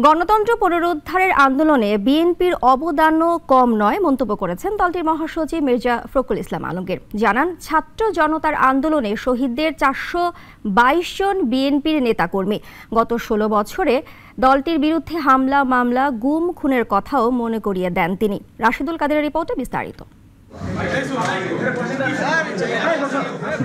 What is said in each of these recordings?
গণতন্ত্র পুনরুদ্ধারের আন্দোলনে বিএনপির অবদানও কম নয় মন্তব্য করেছেন দলটির মহাসচিব মির্জা ফখরুল ইসলাম আলমগীর। জানান, ছাত্র জনতার আন্দোলনে শহীদদের 422 জন বিএনপির নেতাকর্মী। গত 16 বছরে দলটির বিরুদ্ধে হামলা, মামলা, গুম, খুনের কথাও মনে করিয়ে দেন তিনি। রাশেদুল কাদেরের রিপোর্টে বিস্তারিত।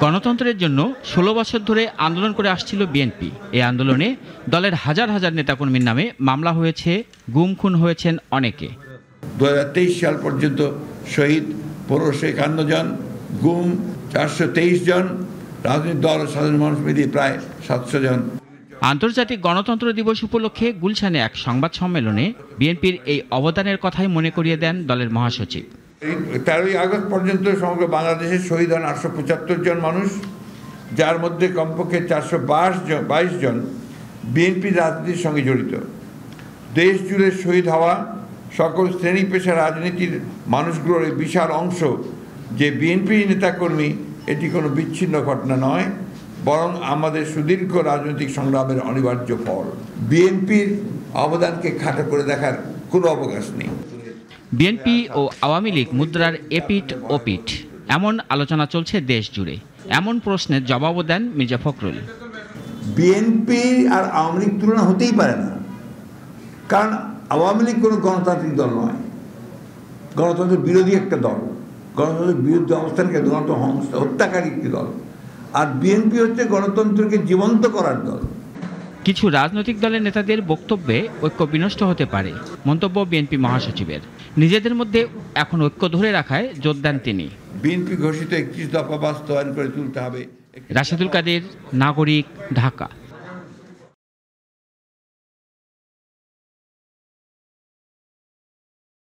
গণতন্ত্রের জন্য 16 বছর ধরে আন্দোলন করে আসছিল বিএনপি। এই আন্দোলনে দলের হাজার হাজার নেতাকর্মীর নামে মামলা হয়েছে, গুম খুন হয়েছেন অনেকে। 2023 সাল পর্যন্ত শহীদ 1551 জন, গুম 423 জন, রাজনৈতিক দল ও সাধারণ মানুষ মিলিয়ে প্রায় 700 জন। আন্তর্জাতিক গণতন্ত্র দিবস উপলক্ষে গুলশানে এক সংবাদ সম্মেলনে বিএনপির এই অবদানের কথাই মনে করিয়ে দেন দলের মহাসচিব। 13ই আগস্ট পর্যন্ত সমগ্র বাংলাদেশে শহীদ হন 875 জন মানুষ, যার মধ্যে কমপক্ষে 422 জন বিএনপি রাজনীতির সঙ্গে জড়িত। দেশ জুড়ে শহীদ হওয়া সকল শ্রেণী পেশা রাজনীতির মানুষগুলোর এই বিশাল অংশ যে বিএনপি নেতাকর্মী, এটি কোনো বিচ্ছিন্ন ঘটনা নয়, বরং আমাদের সুদীর্ঘ রাজনৈতিক সংগ্রামের অনিবার্য ফল। বিএনপির অবদানকে খাটো করে দেখার কোনো অবকাশ নেই। বিএনপি ও আওয়ামী লীগ মুদ্রার এপিঠ ওপিঠ, এমন আলোচনা চলছে দেশ জুড়ে। এমন প্রশ্নের জবাবও দেন মির্জা ফখরুল। বিএনপি আর আওয়ামী লীগ তুলনা হতেই পারে না, কারণ আওয়ামী লীগ কোনো গণতান্ত্রিক দল নয়, গণতন্ত্রের বিরোধী একটা দল, গণতন্ত্রের বিরুদ্ধে অবস্থানকে গণতন্ত্র হত্যাকারী একটি দল। আর বিএনপি হচ্ছে গণতন্ত্রকে জীবন্ত করার দল। কিছু রাজনৈতিক দলের নেতাদের বক্তব্যে ঐক্য বিনষ্ট হতে পারে মন্তব্য বিএনপি মহাসচিবের। নিজেদের মধ্যে এখন ঐক্য ধরে রাখায় জোর দেন তিনি। বিএনপি ঘোষিত 31 দফা বাস্তবায়ন করে তুলতে হবে। রাশেদুল কাদের, নাগরিক, ঢাকা।